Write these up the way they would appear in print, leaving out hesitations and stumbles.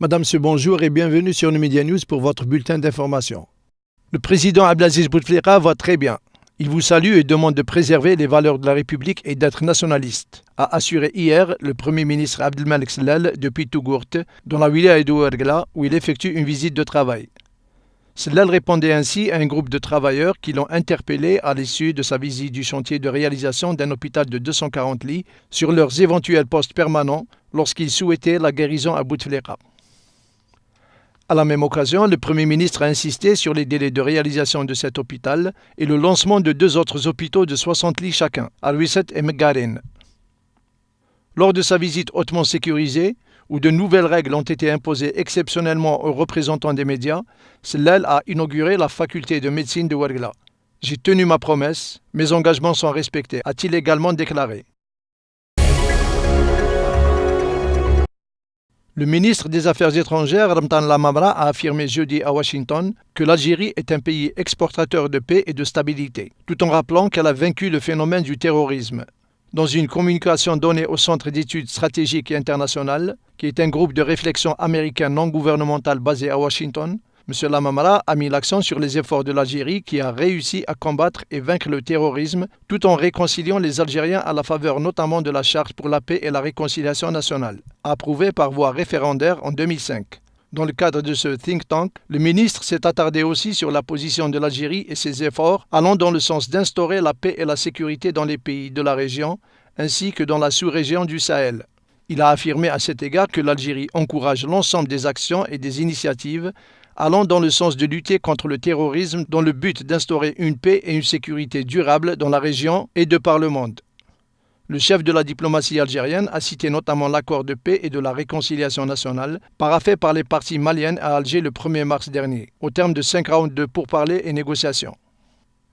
Madame, bonjour et bienvenue sur le Media News pour votre bulletin d'information. Le président Abdelaziz Bouteflika va très bien. Il vous salue et demande de préserver les valeurs de la République et d'être nationaliste, a assuré hier le Premier ministre Abdelmalek Sellal depuis Tougourt, dans la wilaya de Ouargla, où il effectue une visite de travail. Sellal répondait ainsi à un groupe de travailleurs qui l'ont interpellé à l'issue de sa visite du chantier de réalisation d'un hôpital de 240 lits sur leurs éventuels postes permanents lorsqu'ils souhaitaient la guérison à Bouteflika. À la même occasion, le Premier ministre a insisté sur les délais de réalisation de cet hôpital et le lancement de 2 autres hôpitaux de 60 lits chacun, à Rouisset et Megarine. Lors de sa visite hautement sécurisée, où de nouvelles règles ont été imposées exceptionnellement aux représentants des médias, Sellal a inauguré la faculté de médecine de Ouargla. « J'ai tenu ma promesse, mes engagements sont respectés », a-t-il également déclaré. Le ministre des Affaires étrangères, Ramtan Lamamra, a affirmé jeudi à Washington que l'Algérie est un pays exportateur de paix et de stabilité, tout en rappelant qu'elle a vaincu le phénomène du terrorisme. Dans une communication donnée au Centre d'études stratégiques et internationales, qui est un groupe de réflexion américain non gouvernemental basé à Washington, M. Lamamra a mis l'accent sur les efforts de l'Algérie qui a réussi à combattre et vaincre le terrorisme tout en réconciliant les Algériens à la faveur notamment de la Charte pour la paix et la réconciliation nationale, approuvée par voie référendaire en 2005. Dans le cadre de ce think tank, le ministre s'est attardé aussi sur la position de l'Algérie et ses efforts allant dans le sens d'instaurer la paix et la sécurité dans les pays de la région, ainsi que dans la sous-région du Sahel. Il a affirmé à cet égard que l'Algérie encourage l'ensemble des actions et des initiatives allant dans le sens de lutter contre le terrorisme dans le but d'instaurer une paix et une sécurité durable dans la région et de par le monde. Le chef de la diplomatie algérienne a cité notamment l'accord de paix et de la réconciliation nationale paraphé par les parties maliennes à Alger le 1er mars dernier, au terme de 5 rounds de pourparlers et négociations.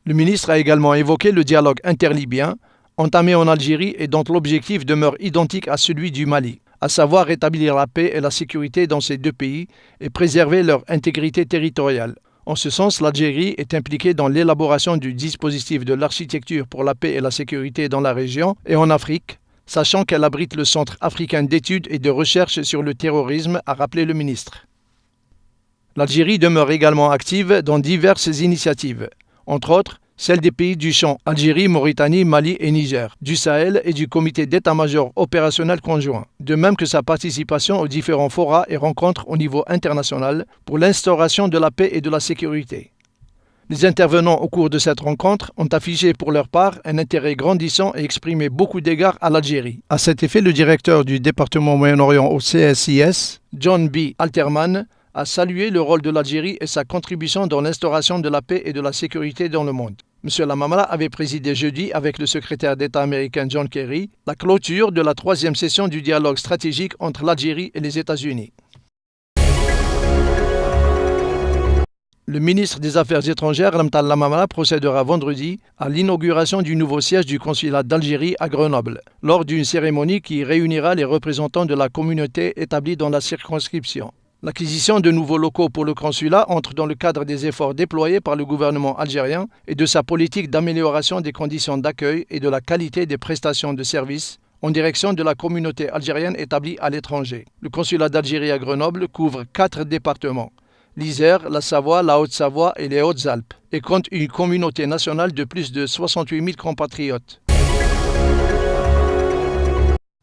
Le ministre a également évoqué le dialogue interlibyen, entamé en Algérie et dont l'objectif demeure identique à celui du Mali, à savoir rétablir la paix et la sécurité dans ces 2 pays et préserver leur intégrité territoriale. En ce sens, l'Algérie est impliquée dans l'élaboration du dispositif de l'architecture pour la paix et la sécurité dans la région et en Afrique, sachant qu'elle abrite le Centre africain d'études et de recherche sur le terrorisme, a rappelé le ministre. L'Algérie demeure également active dans diverses initiatives, entre autres celles des pays du champ Algérie, Mauritanie, Mali et Niger, du Sahel et du comité d'état-major opérationnel conjoint, de même que sa participation aux différents forats et rencontres au niveau international pour l'instauration de la paix et de la sécurité. Les intervenants au cours de cette rencontre ont affiché pour leur part un intérêt grandissant et exprimé beaucoup d'égards à l'Algérie. À cet effet, le directeur du département Moyen-Orient au CSIS, John B. Alterman, a salué le rôle de l'Algérie et sa contribution dans l'instauration de la paix et de la sécurité dans le monde. M. Lamamra avait présidé jeudi avec le secrétaire d'État américain John Kerry la clôture de la 3e session du dialogue stratégique entre l'Algérie et les États-Unis. Le ministre des Affaires étrangères, Ramtan Lamamra, procédera vendredi à l'inauguration du nouveau siège du consulat d'Algérie à Grenoble, lors d'une cérémonie qui réunira les représentants de la communauté établie dans la circonscription. L'acquisition de nouveaux locaux pour le consulat entre dans le cadre des efforts déployés par le gouvernement algérien et de sa politique d'amélioration des conditions d'accueil et de la qualité des prestations de services en direction de la communauté algérienne établie à l'étranger. Le consulat d'Algérie à Grenoble couvre 4 départements, l'Isère, la Savoie, la Haute-Savoie et les Hautes-Alpes, et compte une communauté nationale de plus de 68 000 compatriotes.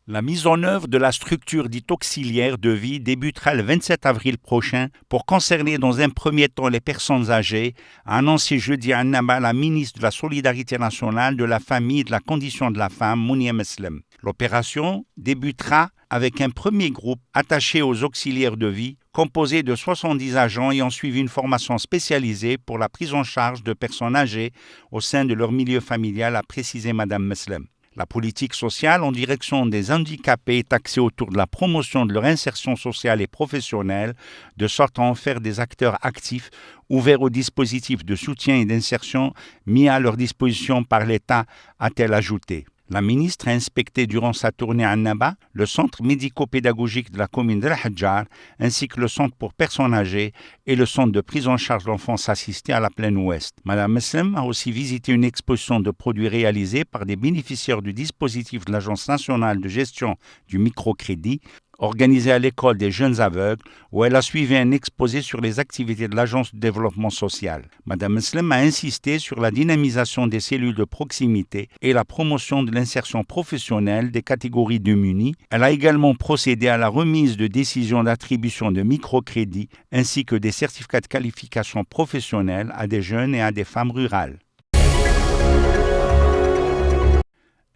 La mise en œuvre de la structure dite auxiliaire de vie débutera le 27 avril prochain pour concerner dans un premier temps les personnes âgées, a annoncé jeudi à Annaba la ministre de la Solidarité nationale, de la famille et de la condition de la femme, Mounia Meslem. L'opération débutera avec un premier groupe attaché aux auxiliaires de vie, composé de 70 agents ayant suivi une formation spécialisée pour la prise en charge de personnes âgées au sein de leur milieu familial, a précisé Mme Meslem. La politique sociale en direction des handicapés est axée autour de la promotion de leur insertion sociale et professionnelle, de sorte à en faire des acteurs actifs, ouverts aux dispositifs de soutien et d'insertion mis à leur disposition par l'État, a-t-elle ajouté. La ministre a inspecté durant sa tournée à Annaba le centre médico-pédagogique de la commune de El Hadjar ainsi que le centre pour personnes âgées et le centre de prise en charge de l'enfance assistée à la Plaine Ouest. Madame Meslem a aussi visité une exposition de produits réalisés par des bénéficiaires du dispositif de l'Agence nationale de gestion du microcrédit, organisée à l'école des jeunes aveugles, où elle a suivi un exposé sur les activités de l'Agence de développement social. Madame Meslem a insisté sur la dynamisation des cellules de proximité et la promotion de l'insertion professionnelle des catégories démunies. Elle a également procédé à la remise de décisions d'attribution de microcrédits ainsi que des certificats de qualification professionnelle à des jeunes et à des femmes rurales.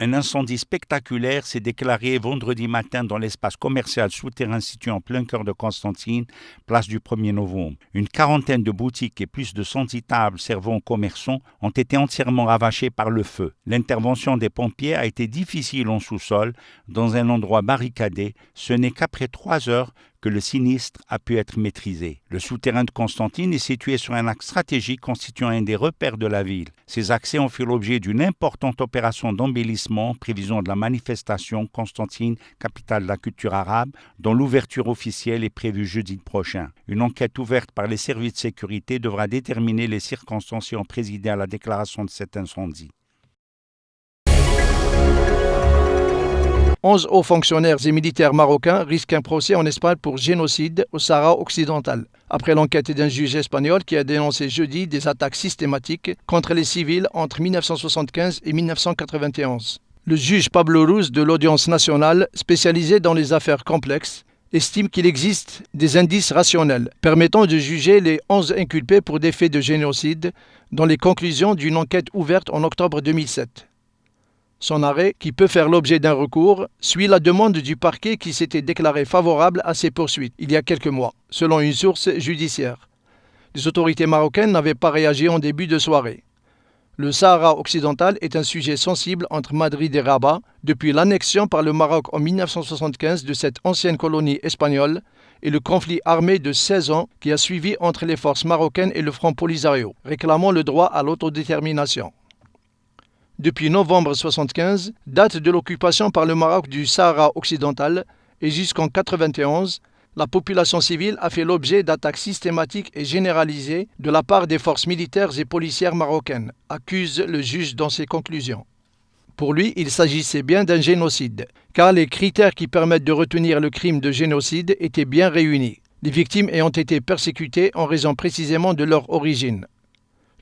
Un incendie spectaculaire s'est déclaré vendredi matin dans l'espace commercial souterrain situé en plein cœur de Constantine, place du 1er novembre. Une quarantaine de boutiques et plus de 110 tables servant aux commerçants ont été entièrement ravagées par le feu. L'intervention des pompiers a été difficile en sous-sol, dans un endroit barricadé. Ce n'est qu'après 3 heures que le sinistre a pu être maîtrisé. Le souterrain de Constantine est situé sur un axe stratégique constituant un des repères de la ville. Ces accès ont fait l'objet d'une importante opération d'embellissement en prévision de la manifestation Constantine, capitale de la culture arabe, dont l'ouverture officielle est prévue jeudi prochain. Une enquête ouverte par les services de sécurité devra déterminer les circonstances qui ont présidé à la déclaration de cet incendie. 11 hauts fonctionnaires et militaires marocains risquent un procès en Espagne pour génocide au Sahara occidental, après l'enquête d'un juge espagnol qui a dénoncé jeudi des attaques systématiques contre les civils entre 1975 et 1991. Le juge Pablo Ruz de l'Audience nationale, spécialisé dans les affaires complexes, estime qu'il existe des indices rationnels permettant de juger les 11 inculpés pour des faits de génocide dans les conclusions d'une enquête ouverte en octobre 2007. Son arrêt, qui peut faire l'objet d'un recours, suit la demande du parquet qui s'était déclaré favorable à ces poursuites il y a quelques mois, selon une source judiciaire. Les autorités marocaines n'avaient pas réagi en début de soirée. Le Sahara occidental est un sujet sensible entre Madrid et Rabat depuis l'annexion par le Maroc en 1975 de cette ancienne colonie espagnole et le conflit armé de 16 ans qui a suivi entre les forces marocaines et le Front Polisario, réclamant le droit à l'autodétermination. Depuis novembre 1975, date de l'occupation par le Maroc du Sahara occidental, et jusqu'en 1991, la population civile a fait l'objet d'attaques systématiques et généralisées de la part des forces militaires et policières marocaines, accuse le juge dans ses conclusions. Pour lui, il s'agissait bien d'un génocide, car les critères qui permettent de retenir le crime de génocide étaient bien réunis, les victimes ayant été persécutées en raison précisément de leur origine.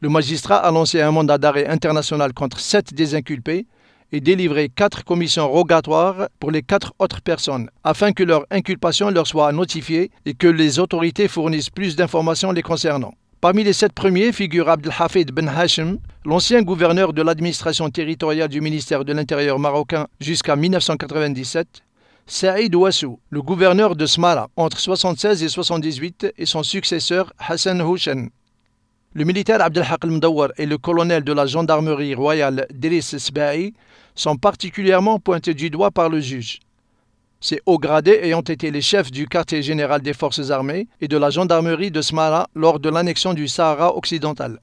Le magistrat a lancé un mandat d'arrêt international contre 7 des inculpés et délivré 4 commissions rogatoires pour les 4 autres personnes, afin que leur inculpation leur soit notifiée et que les autorités fournissent plus d'informations les concernant. Parmi les 7 premiers figure Abdelhafid Ben Hachem, l'ancien gouverneur de l'administration territoriale du ministère de l'Intérieur marocain jusqu'à 1997, Saïd Ouassou, le gouverneur de Smara entre 1976 et 1978 et son successeur Hassan Houchen. Le militaire Abdelhaq El-Mdawar et le colonel de la gendarmerie royale Driss Sbahi sont particulièrement pointés du doigt par le juge. Ces hauts gradés ayant été les chefs du quartier général des forces armées et de la gendarmerie de Smara lors de l'annexion du Sahara occidental.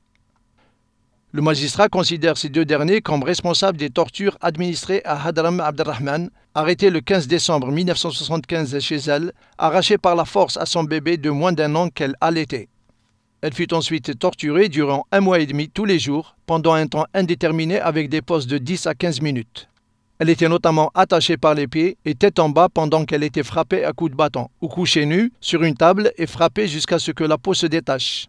Le magistrat considère ces 2 derniers comme responsables des tortures administrées à Hadram Abdelrahman, arrêté le 15 décembre 1975 chez elle, arraché par la force à son bébé de moins d'1 an qu'elle allaitait. Elle fut ensuite torturée durant 1 mois et demi tous les jours, pendant un temps indéterminé avec des pauses de 10 à 15 minutes. Elle était notamment attachée par les pieds et tête en bas pendant qu'elle était frappée à coups de bâton, ou couchée nue sur une table et frappée jusqu'à ce que la peau se détache.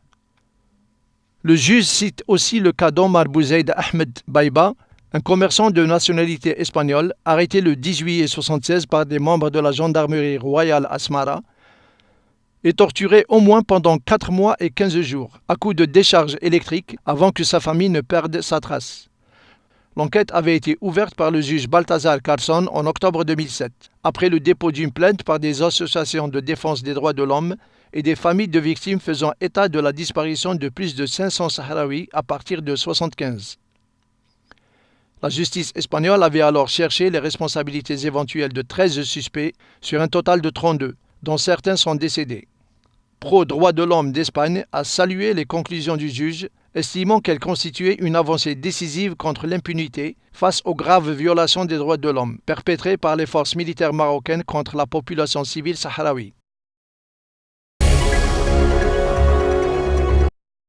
Le juge cite aussi le cas d'Omar Bouzaïd Ahmed Baïba, un commerçant de nationalité espagnole, arrêté le 10 juillet 1976 par des membres de la gendarmerie royale à Smara, et torturé au moins pendant 4 mois et 15 jours, à coups de décharge électrique, avant que sa famille ne perde sa trace. L'enquête avait été ouverte par le juge Balthazar Carson en octobre 2007, après le dépôt d'une plainte par des associations de défense des droits de l'homme et des familles de victimes faisant état de la disparition de plus de 500 Sahraouis à partir de 1975. La justice espagnole avait alors cherché les responsabilités éventuelles de 13 suspects sur un total de 32, dont certains sont décédés. Pro-droits de l'homme d'Espagne a salué les conclusions du juge, estimant qu'elles constituaient une avancée décisive contre l'impunité face aux graves violations des droits de l'homme perpétrées par les forces militaires marocaines contre la population civile sahraoui.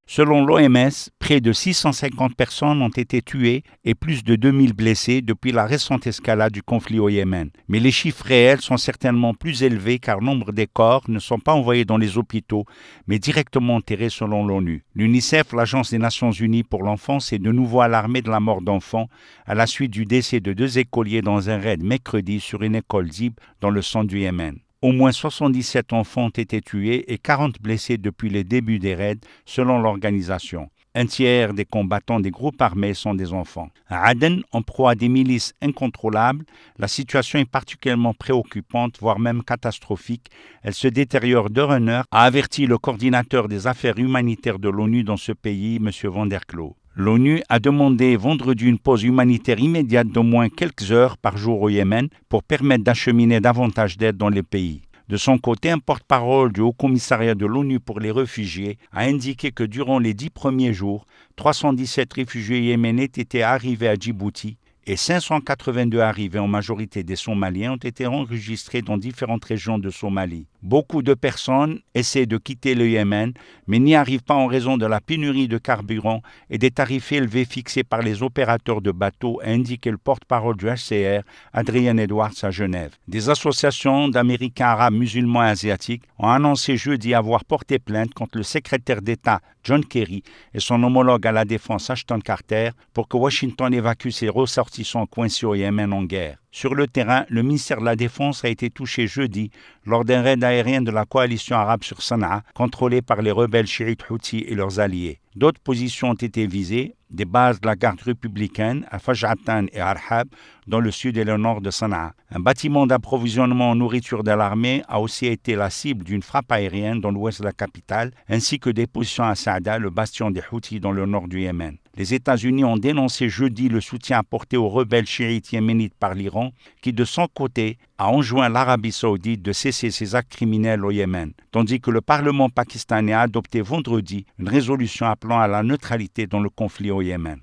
Selon l'OMS, près de 650 personnes ont été tuées et plus de 2000 blessés depuis la récente escalade du conflit au Yémen. Mais les chiffres réels sont certainement plus élevés car nombre des corps ne sont pas envoyés dans les hôpitaux, mais directement enterrés selon l'ONU. L'UNICEF, l'Agence des Nations Unies pour l'enfance, est de nouveau alarmée de la mort d'enfants à la suite du décès de 2 écoliers dans un raid mercredi sur une école Zib dans le centre du Yémen. Au moins 77 enfants ont été tués et 40 blessés depuis le début des raids, selon l'organisation. Un tiers des combattants des groupes armés sont des enfants. À Aden, en proie à des milices incontrôlables, la situation est particulièrement préoccupante, voire même catastrophique. Elle se détériore d'heure en heure, a averti le coordinateur des affaires humanitaires de l'ONU dans ce pays, M. Van der Klo. L'ONU a demandé vendredi une pause humanitaire immédiate d'au moins quelques heures par jour au Yémen pour permettre d'acheminer davantage d'aide dans le pays. De son côté, un porte-parole du Haut-Commissariat de l'ONU pour les réfugiés a indiqué que durant les 10 premiers jours, 317 réfugiés yéménais étaient arrivés à Djibouti et 582 arrivés, en majorité des Somaliens, ont été enregistrés dans différentes régions de Somalie. Beaucoup de personnes essaient de quitter le Yémen, mais n'y arrivent pas en raison de la pénurie de carburant et des tarifs élevés fixés par les opérateurs de bateaux, a indiqué le porte-parole du HCR, Adrian Edwards, à Genève. Des associations d'Américains arabes musulmans et asiatiques ont annoncé jeudi avoir porté plainte contre le secrétaire d'État John Kerry et son homologue à la défense Ashton Carter pour que Washington évacue ses ressortissants coincés au Yémen en guerre. Sur le terrain, le ministère de la Défense a été touché jeudi lors d'un raid aérien de la coalition arabe sur Sanaa, contrôlé par les rebelles chiites Houthis et leurs alliés. D'autres positions ont été visées, des bases de la garde républicaine à Faj'atan et Arhab, dans le sud et le nord de Sanaa. Un bâtiment d'approvisionnement en nourriture de l'armée a aussi été la cible d'une frappe aérienne dans l'ouest de la capitale, ainsi que des positions à Saada, le bastion des Houthis dans le nord du Yémen. Les États-Unis ont dénoncé jeudi le soutien apporté aux rebelles chiites yéménites par l'Iran, qui de son côté a enjoint l'Arabie saoudite de cesser ses actes criminels au Yémen, tandis que le Parlement pakistanais a adopté vendredi une résolution appelant à la neutralité dans le conflit au Yémen.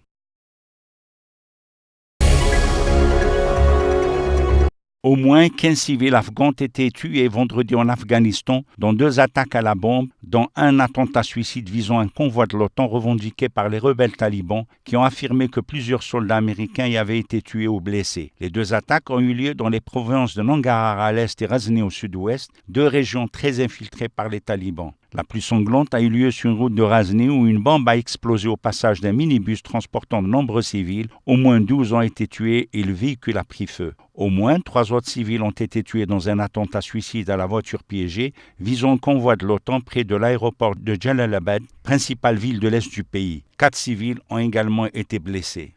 Au moins 15 civils afghans ont été tués vendredi en Afghanistan dans 2 attaques à la bombe, dont un attentat suicide visant un convoi de l'OTAN revendiqué par les rebelles talibans qui ont affirmé que plusieurs soldats américains y avaient été tués ou blessés. Les 2 attaques ont eu lieu dans les provinces de Nangarhar à l'est et Ghazni au sud-ouest, 2 régions très infiltrées par les talibans. La plus sanglante a eu lieu sur une route de Ghazni où une bombe a explosé au passage d'un minibus transportant de nombreux civils. Au moins 12 ont été tués et le véhicule a pris feu. Au moins 3 autres civils ont été tués dans un attentat suicide à la voiture piégée visant un convoi de l'OTAN près de l'aéroport de Jalalabad, principale ville de l'est du pays. 4 civils ont également été blessés.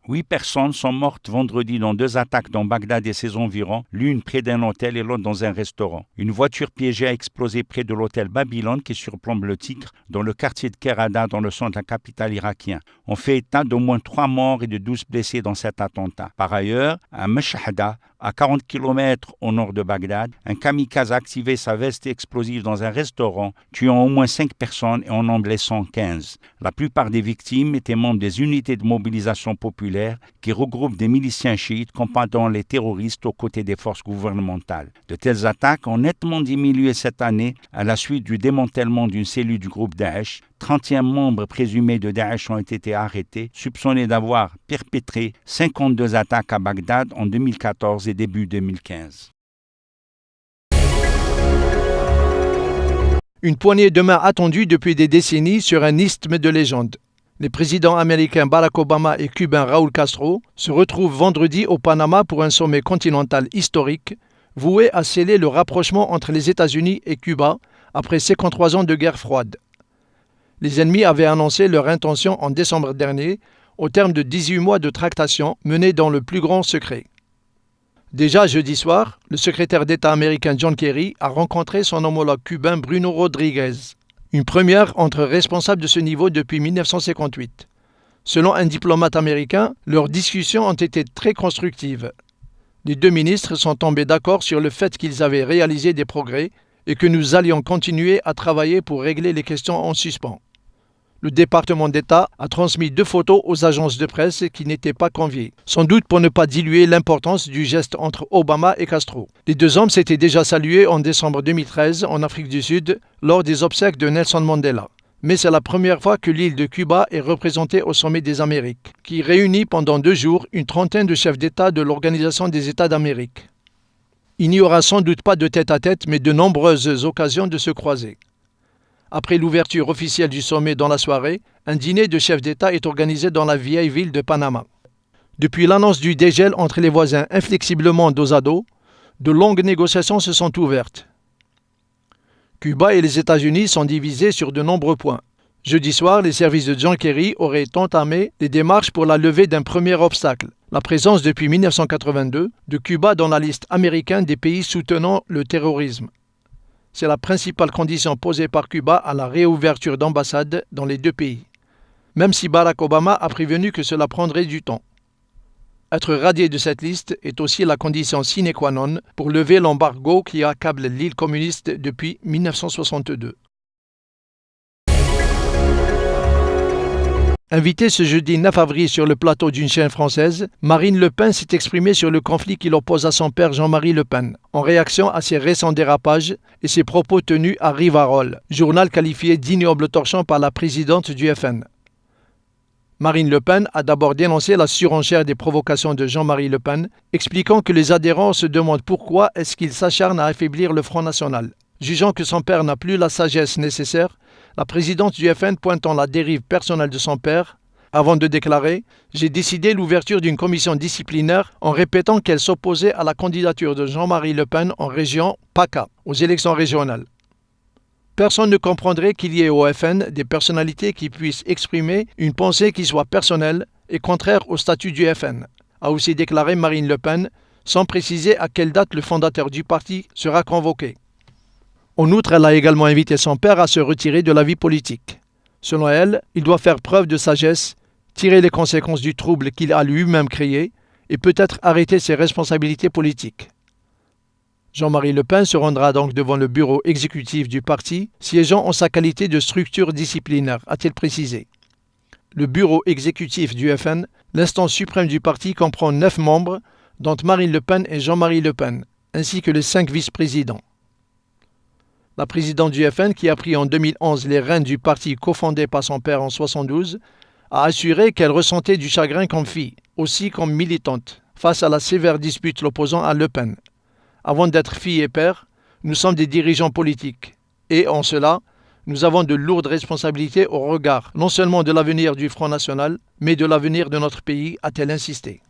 8 personnes sont mortes vendredi dans 2 attaques dans Bagdad et ses environs, l'une près d'un hôtel et l'autre dans un restaurant. Une voiture piégée a explosé près de l'hôtel Babylone qui surplombe le Tigre, dans le quartier de Kerada, dans le centre de la capitale irakienne. On fait état d'au moins 3 morts et de 12 blessés dans cet attentat. Par ailleurs, à Mashhada, à 40 km au nord de Bagdad, un kamikaze a activé sa veste explosive dans un restaurant, tuant au moins 5 personnes et en en blessant 15. La plupart des victimes étaient membres des unités de mobilisation populaire qui regroupent des miliciens chiites combattant les terroristes aux côtés des forces gouvernementales. De telles attaques ont nettement diminué cette année à la suite du démantèlement d'une cellule du groupe Daesh. 31 membres présumés de Daesh ont été arrêtés, soupçonnés d'avoir perpétré 52 attaques à Bagdad en 2014 et début 2015. Une poignée de main attendue depuis des décennies sur un isthme de légende. Les présidents américains Barack Obama et cubain Raúl Castro se retrouvent vendredi au Panama pour un sommet continental historique voué à sceller le rapprochement entre les États-Unis et Cuba après 53 ans de guerre froide. Les ennemis avaient annoncé leur intention en décembre dernier, au terme de 18 mois de tractations menées dans le plus grand secret. Déjà jeudi soir, le secrétaire d'État américain John Kerry a rencontré son homologue cubain Bruno Rodriguez, une première entre responsables de ce niveau depuis 1958. Selon un diplomate américain, leurs discussions ont été très constructives. Les 2 ministres sont tombés d'accord sur le fait qu'ils avaient réalisé des progrès et que nous allions continuer à travailler pour régler les questions en suspens. Le département d'État a transmis 2 photos aux agences de presse qui n'étaient pas conviées, sans doute pour ne pas diluer l'importance du geste entre Obama et Castro. Les 2 hommes s'étaient déjà salués en décembre 2013 en Afrique du Sud lors des obsèques de Nelson Mandela. Mais c'est la première fois que l'île de Cuba est représentée au sommet des Amériques, qui réunit pendant 2 jours une trentaine de chefs d'État de l'Organisation des États d'Amérique. Il n'y aura sans doute pas de tête-à-tête, mais de nombreuses occasions de se croiser. Après l'ouverture officielle du sommet dans la soirée, un dîner de chefs d'État est organisé dans la vieille ville de Panama. Depuis l'annonce du dégel entre les voisins inflexiblement dos à dos, de longues négociations se sont ouvertes. Cuba et les États-Unis sont divisés sur de nombreux points. Jeudi soir, les services de John Kerry auraient entamé des démarches pour la levée d'un premier obstacle, la présence depuis 1982 de Cuba dans la liste américaine des pays soutenant le terrorisme. C'est la principale condition posée par Cuba à la réouverture d'ambassades dans les 2 pays, même si Barack Obama a prévenu que cela prendrait du temps. Être radié de cette liste est aussi la condition sine qua non pour lever l'embargo qui accable l'île communiste depuis 1962. Invitée ce jeudi 9 avril sur le plateau d'une chaîne française, Marine Le Pen s'est exprimée sur le conflit qui l'oppose à son père Jean-Marie Le Pen, en réaction à ses récents dérapages et ses propos tenus à Rivarol, journal qualifié d'ignoble torchon par la présidente du FN. Marine Le Pen a d'abord dénoncé la surenchère des provocations de Jean-Marie Le Pen, expliquant que les adhérents se demandent pourquoi est-ce qu'il s'acharne à affaiblir le Front National. Jugeant que son père n'a plus la sagesse nécessaire, la présidente du FN pointant la dérive personnelle de son père, avant de déclarer « J'ai décidé l'ouverture d'une commission disciplinaire en répétant qu'elle s'opposait à la candidature de Jean-Marie Le Pen en région PACA, aux élections régionales. » Personne ne comprendrait qu'il y ait au FN des personnalités qui puissent exprimer une pensée qui soit personnelle et contraire au statut du FN, a aussi déclaré Marine Le Pen, sans préciser à quelle date le fondateur du parti sera convoqué. En outre, elle a également invité son père à se retirer de la vie politique. Selon elle, il doit faire preuve de sagesse, tirer les conséquences du trouble qu'il a lui-même créé et peut-être arrêter ses responsabilités politiques. Jean-Marie Le Pen se rendra donc devant le bureau exécutif du parti, siégeant en sa qualité de structure disciplinaire, a-t-il précisé. Le bureau exécutif du FN, l'instance suprême du parti, comprend 9 membres, dont Marine Le Pen et Jean-Marie Le Pen, ainsi que les 5 vice-présidents. La présidente du FN, qui a pris en 2011 les rênes du parti cofondé par son père en 1972, a assuré qu'elle ressentait du chagrin comme fille, aussi comme militante, face à la sévère dispute l'opposant à Le Pen. Avant d'être fille et père, nous sommes des dirigeants politiques. Et en cela, nous avons de lourdes responsabilités au regard non seulement de l'avenir du Front National, mais de l'avenir de notre pays, a-t-elle insisté.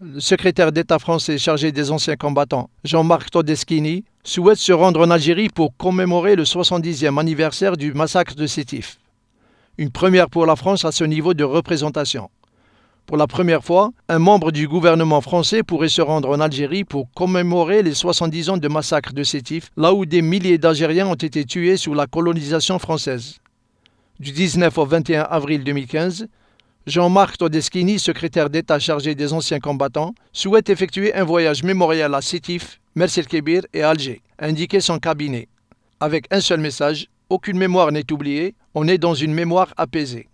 Le secrétaire d'État français chargé des anciens combattants, Jean-Marc Todeschini, souhaite se rendre en Algérie pour commémorer le 70e anniversaire du massacre de Sétif. Une première pour la France à ce niveau de représentation. Pour la première fois, un membre du gouvernement français pourrait se rendre en Algérie pour commémorer les 70 ans de massacre de Sétif, là où des milliers d'Algériens ont été tués sous la colonisation française. Du 19 au 21 avril 2015, Jean-Marc Todeschini, secrétaire d'État chargé des anciens combattants, souhaite effectuer un voyage mémorial à Sétif, Mers-el-Kébir et Alger, a indiqué son cabinet. Avec un seul message, aucune mémoire n'est oubliée, on est dans une mémoire apaisée.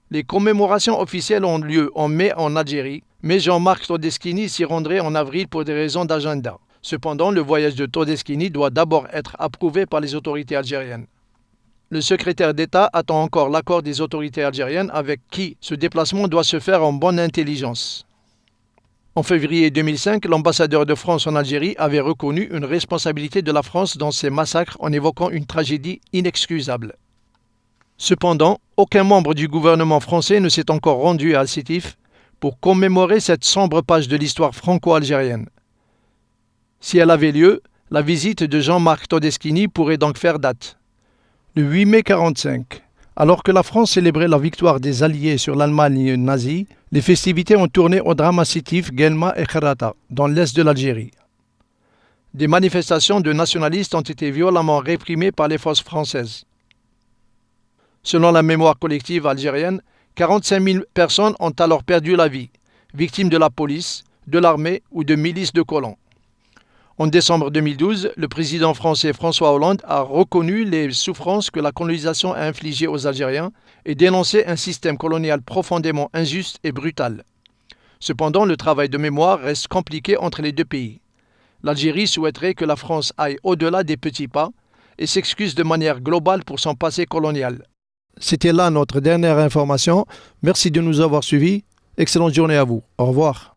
Les commémorations officielles ont lieu en mai en Algérie, mais Jean-Marc Todeschini s'y rendrait en avril pour des raisons d'agenda. Cependant, le voyage de Todeschini doit d'abord être approuvé par les autorités algériennes. Le secrétaire d'État attend encore l'accord des autorités algériennes avec qui ce déplacement doit se faire en bonne intelligence. En février 2005, l'ambassadeur de France en Algérie avait reconnu une responsabilité de la France dans ces massacres en évoquant une tragédie inexcusable. Cependant, aucun membre du gouvernement français ne s'est encore rendu à Sétif pour commémorer cette sombre page de l'histoire franco-algérienne. Si elle avait lieu, la visite de Jean-Marc Todeschini pourrait donc faire date. Le 8 mai 1945, alors que la France célébrait la victoire des Alliés sur l'Allemagne nazie, les festivités ont tourné au drame à Sétif, Guelma et Kherrata, dans l'est de l'Algérie. Des manifestations de nationalistes ont été violemment réprimées par les forces françaises. Selon la mémoire collective algérienne, 45 000 personnes ont alors perdu la vie, victimes de la police, de l'armée ou de milices de colons. En décembre 2012, le président français François Hollande a reconnu les souffrances que la colonisation a infligées aux Algériens et dénoncé un système colonial profondément injuste et brutal. Cependant, le travail de mémoire reste compliqué entre les deux pays. L'Algérie souhaiterait que la France aille au-delà des petits pas et s'excuse de manière globale pour son passé colonial. C'était là notre dernière information. Merci de nous avoir suivis. Excellente journée à vous. Au revoir.